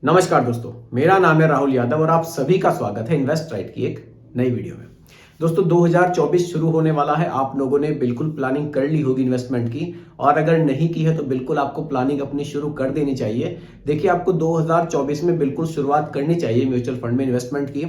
नमस्कार दोस्तों, मेरा नाम है राहुल यादव और आप सभी का स्वागत है इन्वेस्ट राइट की एक नई वीडियो में। दोस्तों 2024 शुरू होने वाला है। आप लोगों ने बिल्कुल प्लानिंग कर ली होगी इन्वेस्टमेंट की, और अगर नहीं की है तो बिल्कुल आपको प्लानिंग अपनी शुरू कर देनी चाहिए। देखिए, आपको 2024 में बिल्कुल शुरुआत करनी चाहिए म्यूचुअल फंड में इन्वेस्टमेंट की।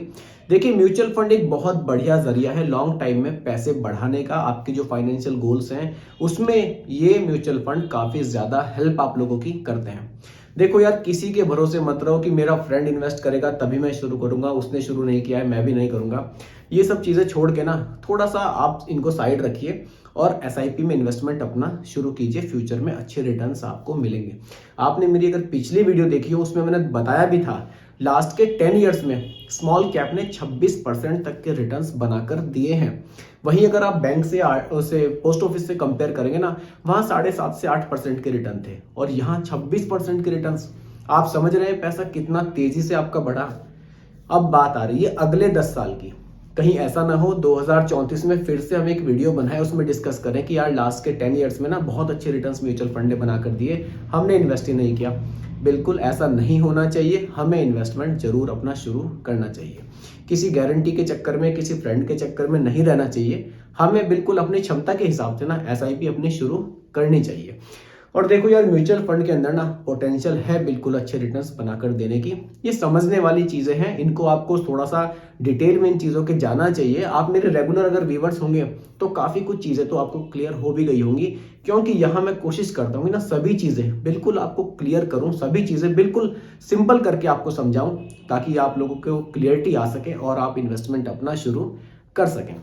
देखिए, म्यूचुअल फंड एक बहुत बढ़िया जरिया है लॉन्ग टाइम में पैसे बढ़ाने का। आपके जो फाइनेंशियल गोल्स हैं उसमें ये म्यूचुअल फंड काफी ज्यादा हेल्प आप लोगों की करते हैं। देखो यार, किसी के भरोसे मत रहो कि मेरा फ्रेंड इन्वेस्ट करेगा तभी मैं शुरू करूंगा, उसने शुरू नहीं किया है मैं भी नहीं करूंगा। ये सब चीजें छोड़ के ना थोड़ा सा आप इनको साइड रखिए और एसआईपी में इन्वेस्टमेंट अपना शुरू कीजिए। फ्यूचर में अच्छे रिटर्न्स आपको मिलेंगे। आपने मेरी अगर पिछली वीडियो देखी हो उसमें मैंने बताया भी था, लास्ट के 10 ईयर्स में स्मॉल कैप ने 26% तक के रिटर्न्स बनाकर दिए हैं। वहीं अगर आप बैंक से पोस्ट ऑफिस से कंपेयर करेंगे ना, वहां 7.5 से 8% के रिटर्न थे और यहाँ 26% के रिटर्न्स। आप समझ रहे हैं पैसा कितना तेजी से आपका बढ़ा। अब बात आ रही है अगले 10 साल की। कहीं ऐसा ना हो 2034 में फिर से हम एक वीडियो बनाए उसमें डिस्कस करें कि यार लास्ट के 10 ईयर्स में ना बहुत अच्छे रिटर्न्स म्यूचुअल फंड ने बनाकर दिए, हमने इन्वेस्ट ही नहीं किया। बिल्कुल ऐसा नहीं होना चाहिए। हमें इन्वेस्टमेंट जरूर अपना शुरू करना चाहिए। किसी गारंटी के चक्कर में, किसी फ्रेंड के चक्कर में नहीं रहना चाहिए। हमें बिल्कुल अपनी क्षमता के हिसाब से ना एसआईपी अपनी शुरू करनी चाहिए। और देखो यार, म्यूचुअल फंड के अंदर ना पोटेंशियल है बिल्कुल अच्छे रिटर्न्स बनाकर देने की। ये समझने वाली चीजें हैं, इनको आपको थोड़ा सा डिटेल में इन चीजों के जाना चाहिए। आप मेरे रेगुलर अगर व्यूवर्स होंगे तो काफी कुछ चीजें तो आपको क्लियर हो भी गई होंगी, क्योंकि यहाँ मैं कोशिश करता हूँ ना सभी चीजें बिल्कुल आपको क्लियर करूँ, सभी चीजें बिल्कुल सिंपल करके आपको समझाऊं, ताकि आप लोगों को क्लियरिटी आ सके और आप इन्वेस्टमेंट अपना शुरू कर सकें।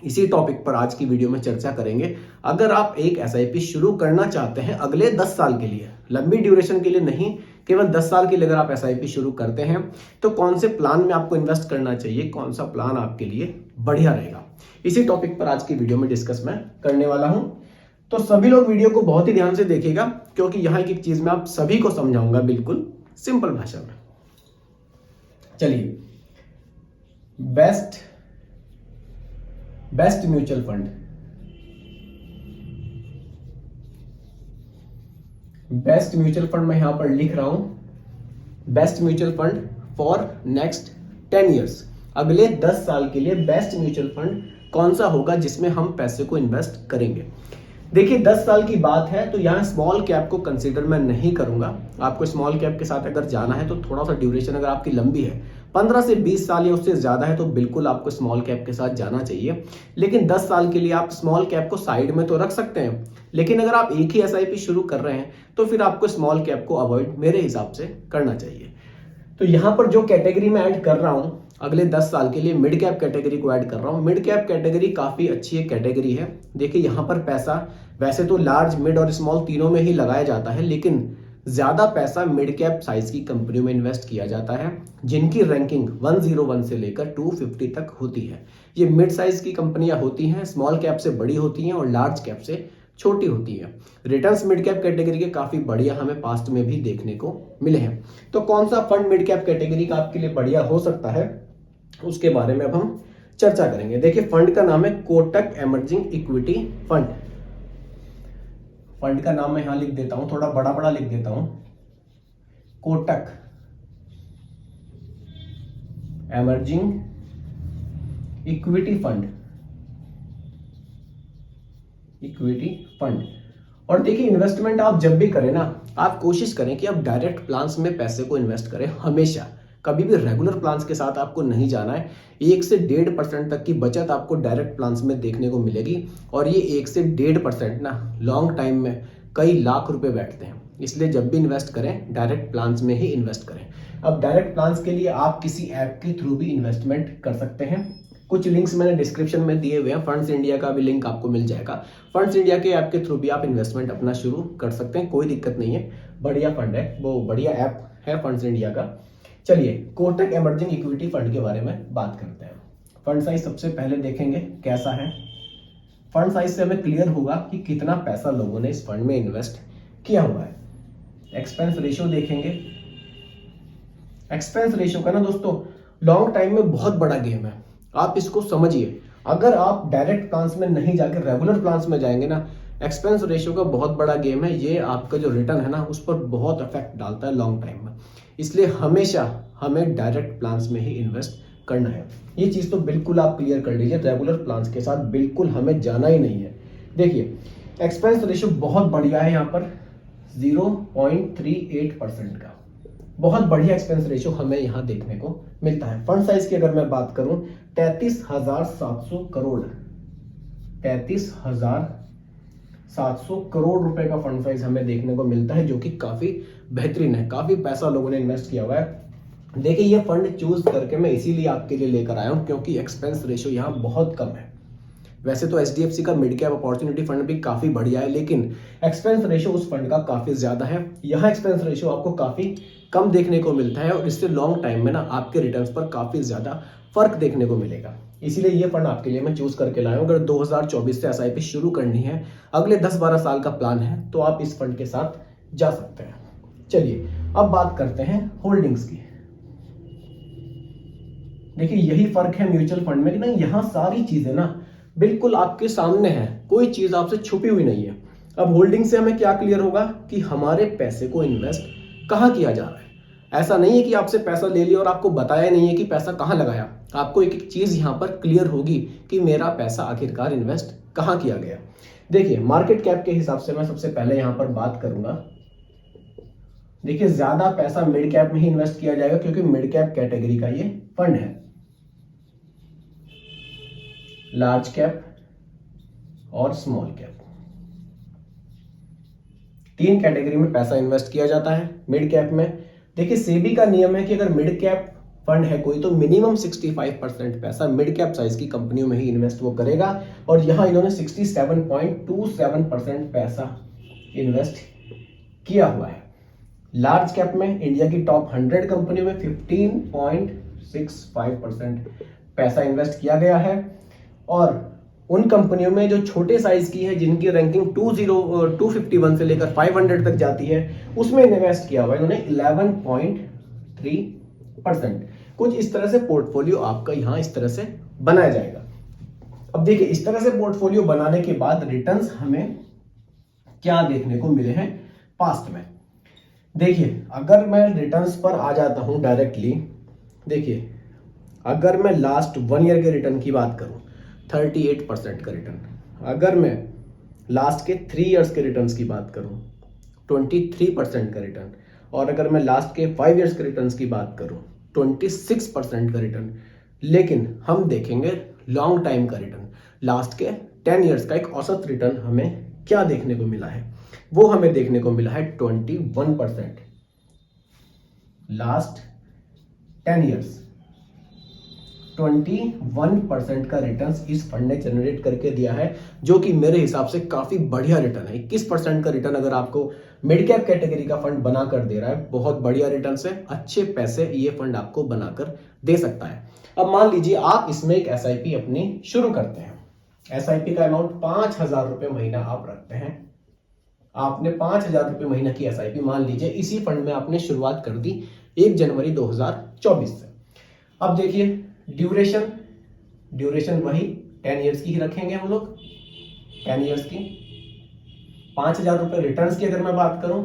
इसी टॉपिक पर आज की वीडियो में चर्चा करेंगे। अगर आप एक एसआईपी शुरू करना चाहते हैं अगले 10 साल के लिए, लंबी ड्यूरेशन के लिए नहीं, केवल 10 साल के लिए अगर आप एसआईपी शुरू करते हैं तो कौन से प्लान में आपको इन्वेस्ट करना चाहिए, कौन सा प्लान आपके लिए बढ़िया रहेगा, इसी टॉपिक पर आज की वीडियो में डिस्कस मैं करने वाला हूं। तो सभी लोग वीडियो को बहुत ही ध्यान से देखिएगा, क्योंकि यहां एक चीज मैं आप सभी को समझाऊंगा बिल्कुल सिंपल भाषा में। चलिए, best mutual fund, best mutual fund मैं यहां पर लिख रहा हूं। Best mutual fund for next 10 years, अगले 10 साल के लिए बेस्ट म्यूचुअल फंड कौन सा होगा जिसमें हम पैसे को इन्वेस्ट करेंगे। देखिए, 10 साल की बात है तो यहाँ स्मॉल कैप को कंसीडर मैं नहीं करूंगा। आपको स्मॉल कैप के साथ अगर जाना है तो थोड़ा सा ड्यूरेशन अगर आपकी लंबी है, 15 से 20 साल या उससे ज्यादा है, तो बिल्कुल आपको स्मॉल कैप के साथ जाना चाहिए। लेकिन 10 साल के लिए आप स्मॉल कैप को साइड में तो रख सकते हैं, लेकिन अगर आप एक ही एसआईपी शुरू कर रहे हैं तो फिर आपको स्मॉल कैप को अवॉइड मेरे हिसाब से करना चाहिए। तो यहां पर जो कैटेगरी में ऐड कर रहा हूं अगले 10 साल के लिए, मिड कैप कैटेगरी को ऐड कर रहा हूं। मिड कैप कैटेगरी काफी अच्छी एक कैटेगरी है। देखिए, यहां पर पैसा वैसे तो लार्ज, मिड और स्मॉल तीनों में ही लगाया जाता है, लेकिन ज्यादा पैसा मिड कैप साइज की कंपनियों में इन्वेस्ट किया जाता है, जिनकी रैंकिंग 101 से लेकर 250 तक होती है। ये मिड साइज की कंपनियां होती हैं, स्मॉल कैप से बड़ी होती हैं और लार्ज कैप से छोटी होती है। रिटर्न्स मिड कैप कैटेगरी के काफी बढ़िया हमें पास्ट में भी देखने को मिले हैं। तो कौन सा फंड मिड कैप कैटेगरी का आपके लिए बढ़िया हो सकता है, उसके बारे में अब हम चर्चा करेंगे। देखिए, फंड का नाम है Kotak emerging equity fund. Fund का नाम मैं यहां लिख देता हूं, थोड़ा बड़ा बड़ा लिख देता हूं, Kotak emerging equity fund, equity fund. और देखिए, इन्वेस्टमेंट आप जब भी करें ना, आप कोशिश करें कि आप डायरेक्ट प्लान्स में पैसे को इन्वेस्ट करें। हमेशा कभी भी रेगुलर प्लान्स के साथ आपको नहीं जाना है। 1 से 1.5% तक की बचत आपको डायरेक्ट प्लान्स में देखने को मिलेगी, और ये 1 से 1.5% ना लॉन्ग टाइम में कई लाख रुपए बैठते हैं। इसलिए जब भी इन्वेस्ट करें डायरेक्ट प्लान्स में ही इन्वेस्ट करें। अब डायरेक्ट प्लान्स के लिए आप किसी ऐप के थ्रू भी इन्वेस्टमेंट कर सकते हैं। कुछ लिंक्स मैंने डिस्क्रिप्शन में दिए हुए हैं, फंड्स इंडिया का भी लिंक आपको मिल जाएगा। फंड्स इंडिया के ऐप के थ्रू भी आप इन्वेस्टमेंट अपना शुरू कर सकते हैं, कोई दिक्कत नहीं है। बढ़िया फंड है, वो बढ़िया ऐप है फंड्स इंडिया का। चलिए, कोटक एमर्जिंग इक्विटी फंड के बारे में बात करते हैं। फंड साइज सबसे पहले देखेंगे कैसा है। फंड साइज से हमें क्लियर होगा कि कितना पैसा लोगों ने इस फंड में इन्वेस्ट किया हुआ है। एक्सपेंस रेशियो देखेंगे। एक्सपेंस रेशियो का ना दोस्तों लॉन्ग टाइम में बहुत बड़ा गेम है। आप इसको समझिए। अगर आप डायरेक्ट प्लान्स में नहीं जाकर रेगुलर प्लान्स में जाएंगे ना, एक्सपेंस रेशियो का बहुत बड़ा गेम है, ये आपका जो रिटर्न है ना उस पर बहुत इफेक्ट डालता है लॉन्ग टाइम में। इसलिए हमेशा हमें डायरेक्ट प्लान्स में ही इन्वेस्ट करना है। ये चीज़ तो बिल्कुल आप क्लियर कर लीजिए, रेगुलर प्लान्स के साथ बिल्कुल हमें जाना ही नहीं है। देखिए एक्सपेंस रेशियो बहुत बढ़िया है यहाँ पर 0.38% का, बहुत बढ़िया एक्सपेंस रेशियो हमें यहाँ देखने को मिलता है। फंड साइज की अगर मैं बात करूं 33,700 करोड़, 33,700 करोड़ रुपए का फंड साइज हमें देखने को मिलता है, जो कि काफी बेहतरीन है। काफी पैसा लोगों ने इन्वेस्ट किया हुआ है। देखिए ये फंड चूज करके मैं इसीलिए आपके लिए लेकर आया हूं क्योंकि एक्सपेंस रेशियो यहाँ बहुत कम है। वैसे तो HDFC का मिड कैप अपॉर्चुनिटी फंड भी काफी बढ़िया है, लेकिन एक्सपेंस रेशियो उस फंड का काफी ज्यादा है। यहाँ एक्सपेंस रेशियो आपको काफी कम देखने को मिलता है और इससे लॉन्ग टाइम में ना आपके रिटर्न्स पर काफी ज्यादा फर्क देखने को मिलेगा। इसीलिए ये फंड आपके लिए मैं चूज करके लाया हूं। अगर 2024 से SIP शुरू करनी है, अगले 10-12 साल का प्लान है, तो आप इस फंड के साथ जा सकते हैं। चलिए अब बात करते हैं होल्डिंग्स की। देखिए यही फर्क है म्यूचुअल फंड में कि ना यहाँ सारी चीजें ना बिल्कुल आपके सामने है, कोई चीज आपसे छुपी हुई नहीं है। अब होल्डिंग से हमें क्या क्लियर होगा कि हमारे पैसे को इन्वेस्ट कहाँ किया जा रहा है। ऐसा नहीं है कि आपसे पैसा ले लिया और आपको बताया नहीं है कि पैसा कहाँ लगाया। आपको एक एक चीज यहाँ पर क्लियर होगी कि मेरा पैसा आखिरकार इन्वेस्ट कहाँ किया गया। देखिए मार्केट कैप के हिसाब से मैं सबसे पहले यहाँ पर बात करूंगा। देखिए ज्यादा पैसा मिड कैप में ही इन्वेस्ट किया जाएगा क्योंकि मिड कैप कैटेगरी का ये फंड है। लार्ज कैप और स्मॉल कैप, तीन कैटेगरी में पैसा इन्वेस्ट किया जाता है। मिड कैप में देखिए सेबी का नियम है कि अगर मिड कैप फंड है कोई तो मिनिमम 65% पैसा मिड कैप साइज की कंपनियों में ही इन्वेस्ट वो करेगा, और यहां इन्होंने 67.27% पैसा इन्वेस्ट किया हुआ है। लार्ज कैप में इंडिया की टॉप 100 कंपनियों में 15.65% पैसा इन्वेस्ट किया गया है, और उन कंपनियों में जो छोटे साइज की है जिनकी रैंकिंग 251 से लेकर 500 तक जाती है उसमें इन्वेस्ट किया हुआ है इन्होंने 11.3%। कुछ इस तरह से पोर्टफोलियो आपका यहां इस तरह से बनाया जाएगा। अब देखिए इस तरह से पोर्टफोलियो बनाने के बाद रिटर्न्स हमें क्या देखने को मिले हैं पास्ट में। देखिए अगर मैं रिटर्न्स पर आ जाता हूं डायरेक्टली, देखिए अगर मैं लास्ट 1 ईयर के रिटर्न की बात करूं 38% का रिटर्न, अगर मैं लास्ट के 3 इयर्स के रिटर्न्स की बात करूं 23% का रिटर्न, और अगर मैं लास्ट के 5 इयर्स के रिटर्न्स की बात करूं 26% का रिटर्न। लेकिन हम देखेंगे लॉन्ग टाइम का रिटर्न, लास्ट के 10 इयर्स का एक औसत रिटर्न हमें क्या देखने को मिला है, वो हमें देखने को मिला है 21%। लास्ट 10 इयर्स 21% का रिटर्न इस फंड ने जनरेट करके दिया है, जो कि मेरे हिसाब से काफी बढ़िया रिटर्न है। 21% का रिटर्न अगर आपको मिड कैप कैटेगरी का फंड बनाकर दे रहा है, बहुत बढ़िया रिटर्न से अच्छे पैसे ये फंड आपको बनाकर दे सकता है। अब मान लीजिए आप इसमें एक SIP अपनी शुरू करते हैं। SIP का अमाउंट 5,000 रुपए महीना आप रखते हैं। आपने 5,000 रुपए महीना की SIP मान लीजिए इसी फंड में आपने शुरुआत कर दी 1 जनवरी 2024 से। अब देखिए ड्यूरेशन वही 10 इयर्स की ही रखेंगे हम लोग, 10 इयर्स की। 5,000 रुपए रिटर्न्स की अगर मैं बात करूं,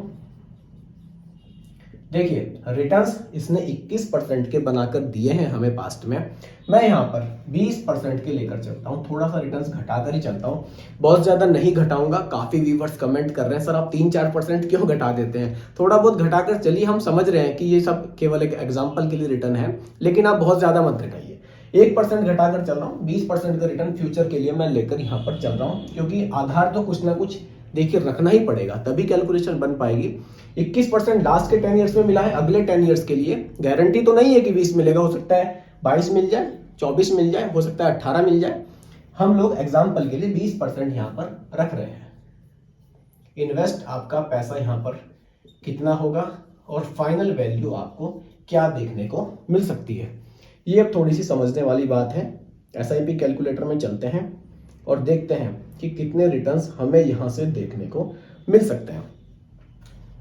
देखिए रिटर्न्स इसने 21% के बनाकर दिए हैं हमें पास्ट में। मैं यहां पर 20% के लेकर चलता हूं, थोड़ा सा रिटर्न्स घटाकर ही चलता हूं, बहुत ज्यादा नहीं घटाऊंगा। काफी व्यूवर्स कमेंट कर रहे हैं सर आप 3-4% क्यों घटा देते हैं, थोड़ा बहुत घटाकर चलिए। हम समझ रहे हैं कि ये सब केवल एक एग्जाम्पल के लिए रिटर्न है, लेकिन आप बहुत ज्यादा मत घटाइए। 1% घटाकर चल रहा हूं, 20% का रिटर्न फ्यूचर के लिए मैं लेकर यहां पर चल रहा हूं, क्योंकि आधार तो कुछ ना कुछ देखिए रखना ही पड़ेगा तभी कैलकुलेशन बन पाएगी। 21% लास्ट के 10 इयर्स में मिला है, अगले 10 इयर्स के लिए गारंटी तो नहीं है कि 20 मिलेगा, हो सकता है 22 मिल जाए, 24 मिल जाए, हो सकता है 18 मिल जाए। हम लोग एग्जाम्पल के लिए 20% यहां पर रख रहे हैं। इन्वेस्ट आपका पैसा यहां पर कितना होगा और फाइनल वैल्यू आपको क्या देखने को मिल सकती है, ये अब थोड़ी सी समझने वाली बात है। SIP कैलकुलेटर में चलते हैं और देखते हैं कि कितने रिटर्न्स हमें यहां से देखने को मिल सकते हैं।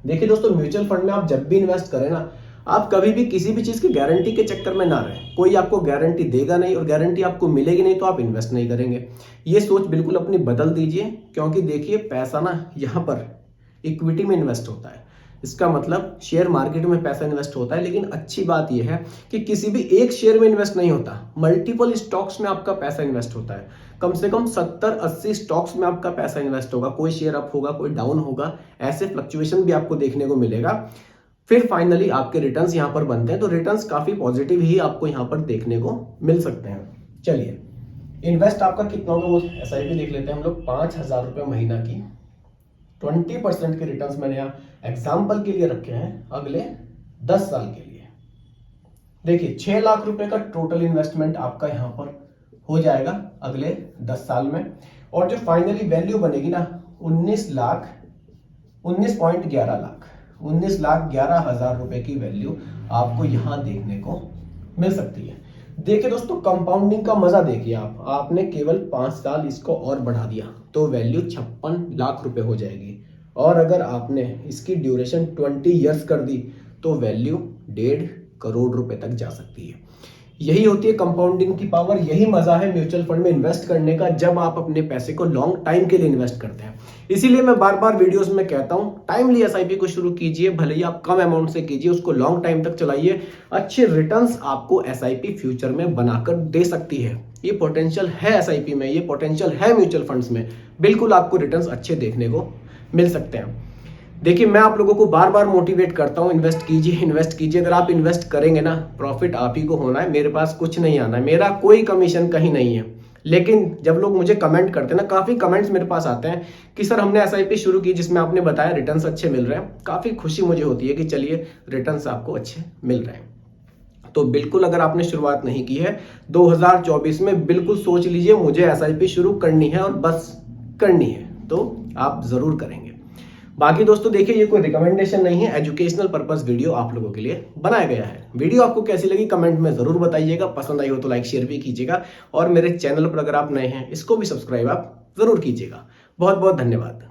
देखिए दोस्तों म्यूचुअल फंड में आप जब भी इन्वेस्ट करें ना, आप कभी भी किसी भी चीज की गारंटी के चक्कर में ना रहें। कोई आपको गारंटी देगा नहीं और गारंटी आपको मिलेगी नहीं तो आप इन्वेस्ट नहीं करेंगे। ये सोच बिल्कुल अपनी बदल दीजिए, क्योंकि देखिए पैसा ना यहाँ पर इक्विटी में इन्वेस्ट होता है। इसका मतलब शेयर मार्केट में पैसा इन्वेस्ट होता है, लेकिन अच्छी बात यह है कि किसी भी एक शेयर में इन्वेस्ट नहीं होता, मल्टीपल स्टॉक्स में आपका पैसा इन्वेस्ट होता है। कम से कम 70-80 स्टॉक्स में आपका पैसा इन्वेस्ट होगा। कोई शेयर अप होगा, कोई डाउन होगा, ऐसे फ्लक्चुएशन भी आपको देखने को मिलेगा। फिर फाइनली आपके रिटर्न्स यहाँ पर बनते हैं, तो रिटर्न्स काफी पॉजिटिव ही आपको यहाँ पर देखने को मिल सकते हैं। चलिए, इन्वेस्ट आपका कितना होगा वो SIP देख लेते हैं हम लोग। 5,000 रुपये महीना की 20% के रिटर्न्स मैंने यहाँ एग्जाम्पल के लिए रखे हैं अगले 10 साल के लिए। देखिए 6 लाख रुपए का टोटल इन्वेस्टमेंट आपका यहाँ पर हो जाएगा अगले 10 साल में, और जो फाइनली वैल्यू बनेगी ना 19,11,00,000 रुपए की वैल्यू आपको यहाँ देखने को मिल सकती है। देखिए दोस्तों, कंपाउंडिंग का मजा देखिए आपने केवल 5 साल इसको और बढ़ा दिया तो वैल्यू 56 लाख रुपए हो जाएगी, और अगर आपने इसकी ड्यूरेशन 20 इयर्स कर दी तो वैल्यू 1.5 करोड़ रुपए तक जा सकती है। यही होती है कंपाउंडिंग की पावर, यही मजा है म्यूचुअल फंड में इन्वेस्ट करने का, जब आप अपने पैसे को लॉन्ग टाइम के लिए इन्वेस्ट करते हैं। इसीलिए मैं बार बार वीडियोस में कहता हूं, टाइमली SIP को शुरू कीजिए, भले ही आप कम अमाउंट से कीजिए, उसको लॉन्ग टाइम तक चलाइए। अच्छे रिटर्न्स आपको SIP फ्यूचर में बनाकर दे सकती है। ये पोटेंशियल है SIP में, ये पोटेंशियल है म्यूचुअल फंड्स में, बिल्कुल आपको रिटर्न्स अच्छे देखने को मिल सकते हैं। देखिए, मैं आप लोगों को बार बार मोटिवेट करता हूं, इन्वेस्ट कीजिए, इन्वेस्ट कीजिए। अगर आप इन्वेस्ट करेंगे ना, प्रॉफिट आप ही को होना है, मेरे पास कुछ नहीं आना है, मेरा कोई कमीशन कहीं नहीं है। लेकिन जब लोग मुझे कमेंट करते हैं ना, काफी कमेंट्स मेरे पास आते हैं कि सर हमने SIP शुरू की जिसमें आपने बताया रिटर्न्स अच्छे मिल रहे हैं। काफी खुशी मुझे होती है कि चलिए रिटर्न्स आपको अच्छे मिल रहे हैं। तो बिल्कुल अगर आपने शुरुआत नहीं की है 2024 में, बिल्कुल सोच लीजिए मुझे SIP शुरू करनी है और बस करनी है, तो आप जरूर करेंगे। बाकी दोस्तों देखिए, ये कोई रिकमेंडेशन नहीं है, एजुकेशनल पर्पस वीडियो आप लोगों के लिए बनाया गया है। वीडियो आपको कैसी लगी कमेंट में जरूर बताइएगा, पसंद आई हो तो लाइक शेयर भी कीजिएगा, और मेरे चैनल पर अगर आप नए हैं इसको भी सब्सक्राइब आप जरूर कीजिएगा। बहुत बहुत धन्यवाद।